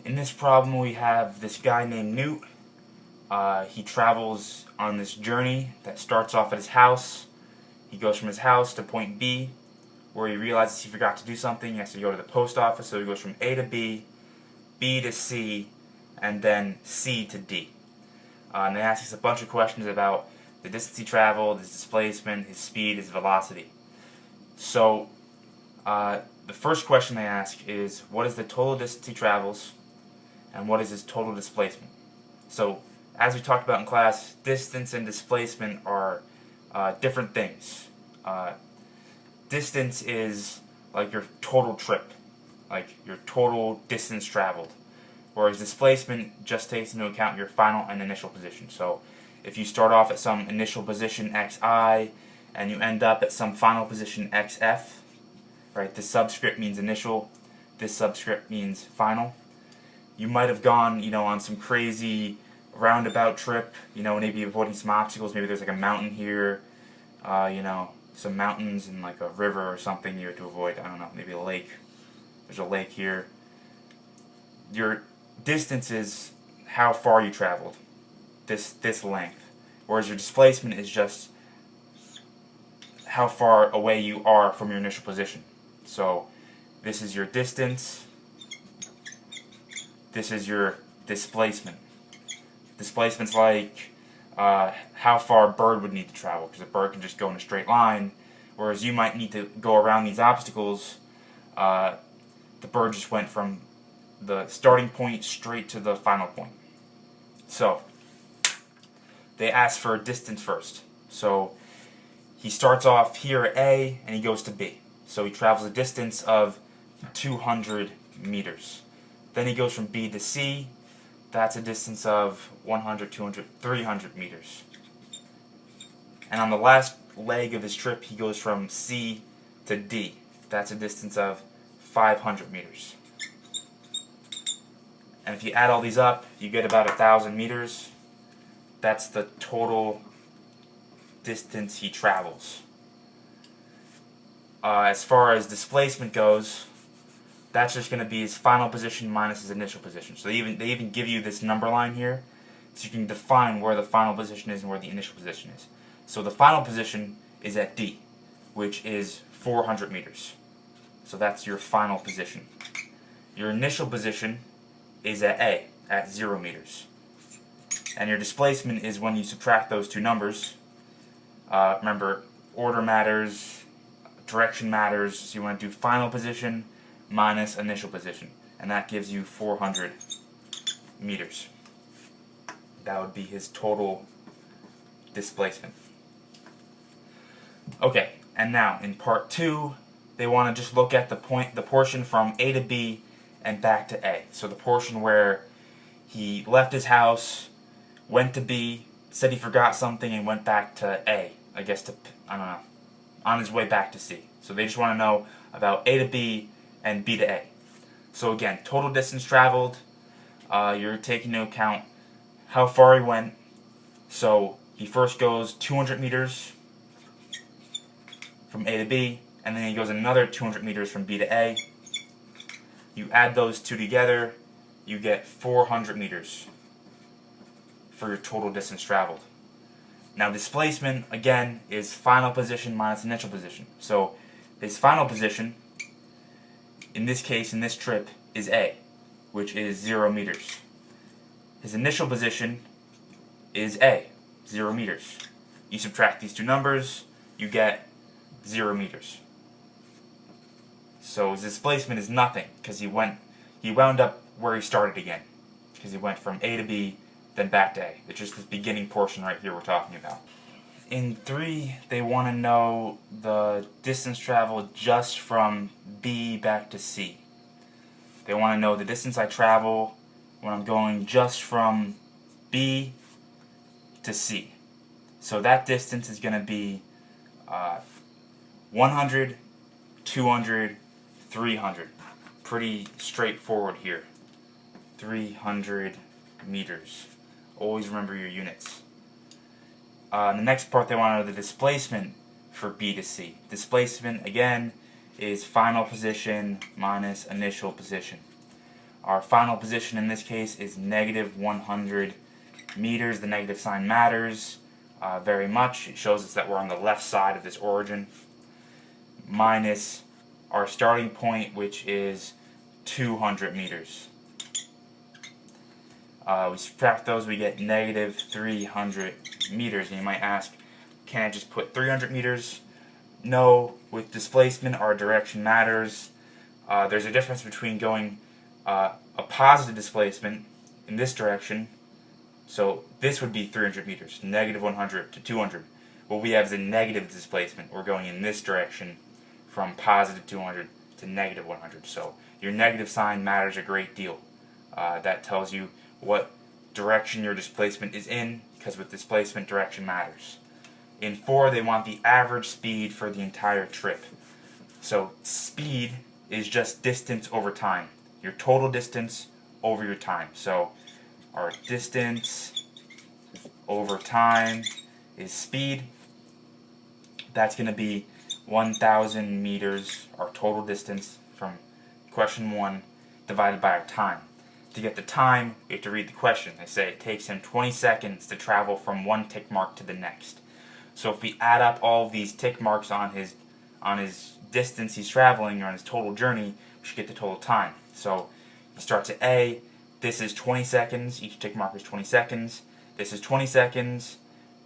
In this problem we have this guy named Newt. He travels on this journey that starts off at his house. He goes from his house to point B, where he realizes he forgot to do something. He has to go to the post office, so he goes from A to B, B to C, and then C to D. And they ask us a bunch of questions about the distance he traveled, his displacement, his speed, his velocity. So the first question they ask is, what is the total distance he travels, and what is his total displacement? So, as we talked about in class, distance and displacement are different things. Distance is like your total trip, like your total distance traveled, whereas displacement just takes into account your final and initial position. So, if you start off at some initial position xi and you end up at some final position xf, right? This subscript means initial, this subscript means final. You might have gone, on some crazy roundabout trip, maybe avoiding some obstacles. Maybe there's like a mountain here, some mountains and like a river or something you have to avoid. I don't know, maybe a lake. There's a lake here. Your distance is how far you traveled, this length, whereas your displacement is just how far away you are from your initial position. So this is your distance, this is your displacement. Displacement's like how far a bird would need to travel, because a bird can just go in a straight line, whereas you might need to go around these obstacles. The bird just went from the starting point straight to the final point. So they ask for a distance first. So he starts off here at A and he goes to B. So he travels a distance of 200 meters. Then he goes from B to C. That's a distance of 100, 200, 300 meters. And on the last leg of his trip, he goes from C to D. That's a distance of 500 meters. And if you add all these up, you get about 1,000 meters. That's the total distance he travels. As far as displacement goes, that's just going to be his final position minus his initial position. So they even give you this number line here, so you can define where the final position is and where the initial position is. So the final position is at D, which is 400 meters. So that's your final position. Your initial position is at A, at 0 meters. And your displacement is when you subtract those two numbers. Remember, order matters, direction matters, so you want to do final position minus initial position, and that gives you 400 meters. That would be his total displacement. Okay, and now in part 2, they want to just look at the portion from A to B and back to A. So the portion where he left his house, went to B, said he forgot something, and went back to A. I guess on his way back to C. So they just want to know about A to B and B to A. So again, total distance traveled, you're taking into account how far he went. So he first goes 200 meters from A to B, and then he goes another 200 meters from B to A. You add those two together, you get 400 meters for your total distance traveled. Now displacement, again, is final position minus initial position. So his final position, in this case, in this trip, is A, which is 0 meters. His initial position is A, 0 meters. You subtract these two numbers, you get 0 meters. So his displacement is nothing, because he wound up where he started again, because he went from A to B, then back to A. It's just this beginning portion right here we're talking about. In 3, they want to know the distance traveled just from B back to C. They want to know the distance I travel when I'm going just from B to C. So that distance is going to be 100, 200, 300. Pretty straightforward here. 300 meters. Always remember your units. In the next part, they want to know the displacement for B to C. Displacement, again, is final position minus initial position. Our final position in this case is negative 100 meters. The negative sign matters very much. It shows us that we're on the left side of this origin, minus our starting point, which is 200 meters. We subtract those, we get negative 300 meters. And you might ask, can I just put 300 meters? No, with displacement, our direction matters. There's a difference between going a positive displacement in this direction. So this would be 300 meters, negative 100 to 200. What we have is a negative displacement. We're going in this direction from positive 200 to negative 100. So your negative sign matters a great deal. That tells you what direction your displacement is in, because with displacement, direction matters. In 4, they want the average speed for the entire trip. So speed is just distance over time. Your total distance over your time. So our distance over time is speed. That's going to be 1,000 meters, our total distance from question 1, divided by our time. To get the time, we have to read the question. They say it takes him 20 seconds to travel from one tick mark to the next. So if we add up all of these tick marks on his distance he's traveling, or on his total journey, we should get the total time. So he starts at A. This is 20 seconds. Each tick mark is 20 seconds. This is 20 seconds,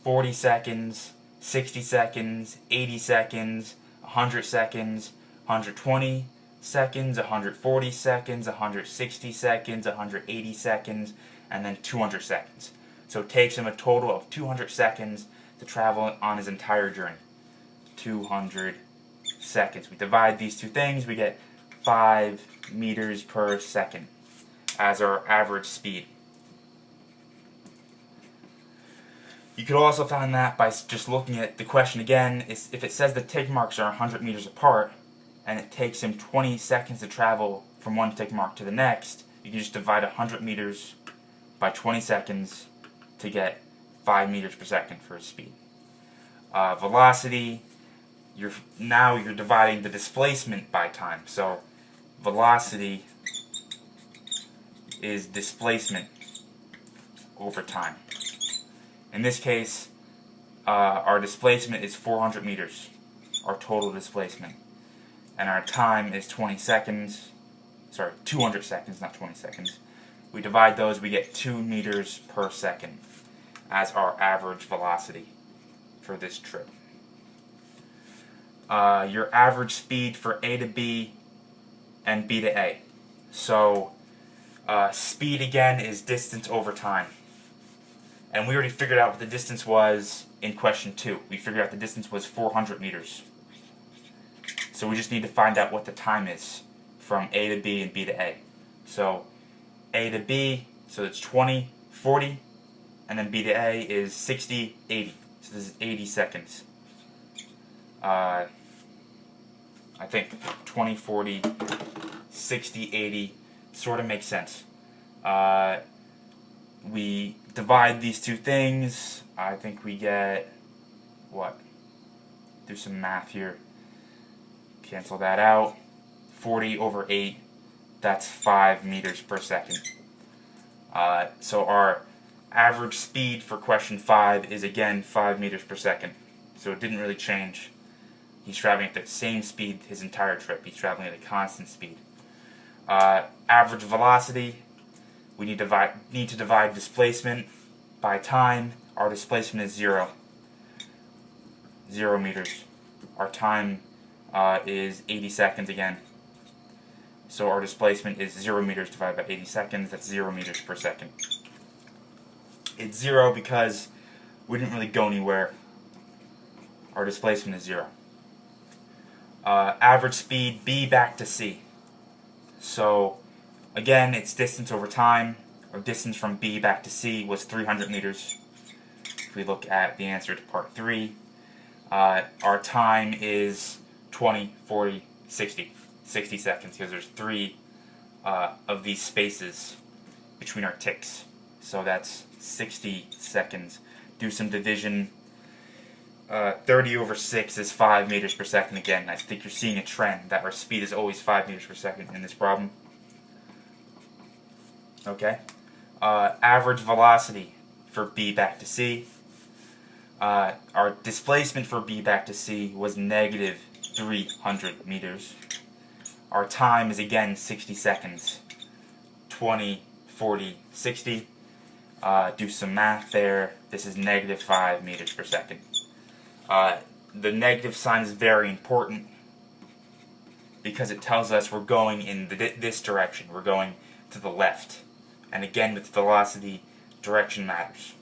40 seconds, 60 seconds, 80 seconds, 100 seconds, 120 seconds, 140 seconds, 160 seconds, 180 seconds, and then 200 seconds. So it takes him a total of 200 seconds to travel on his entire journey. 200 seconds. We divide these two things, we get 5 meters per second as our average speed. You could also find that by just looking at the question again. If it says the tick marks are 100 meters apart and it takes him 20 seconds to travel from one tick mark to the next, you can just divide 100 meters by 20 seconds to get 5 meters per second for his speed. Velocity, now you're dividing the displacement by time. So velocity is displacement over time. In this case, our displacement is 400 meters, our total displacement. And our time is 20 seconds, sorry, 200 seconds, not 20 seconds. We divide those, we get 2 meters per second as our average velocity for this trip. Your average speed for A to B and B to A. So speed again is distance over time. And we already figured out what the distance was in question 2. We figured out the distance was 400 meters. So we just need to find out what the time is from A to B and B to A. So A to B, so it's 20, 40, and then B to A is 60, 80. So this is 80 seconds. I think 20, 40, 60, 80 sort of makes sense. We divide these two things. I think we get, what? Do some math here. Cancel that out. 40 over 8, that's 5 meters per second. So our average speed for question 5 is again 5 meters per second. So it didn't really change. He's traveling at the same speed his entire trip. He's traveling at a constant speed. Average velocity, we need to divide displacement by time. Our displacement is 0. 0 meters. Our time is 80 seconds again. So our displacement is 0 meters divided by 80 seconds. That's 0 meters per second. It's 0 because we didn't really go anywhere. Our displacement is 0. Average speed, B back to C. So again, it's distance over time. Our distance from B back to C was 300 meters. If we look at the answer to part 3, our time is 20, 40, 60. 60 seconds, because there's 3 of these spaces between our ticks. So that's 60 seconds. Do some division. 30 over 6 is 5 meters per second again. I think you're seeing a trend that our speed is always 5 meters per second in this problem. Okay? Average velocity for B back to C. Our displacement for B back to C was negative 300 meters. Our time is again 60 seconds. 20, 40, 60. Do some math there. This is negative 5 meters per second. The negative sign is very important because it tells us we're going in this direction. We're going to the left. And again, with velocity, direction matters.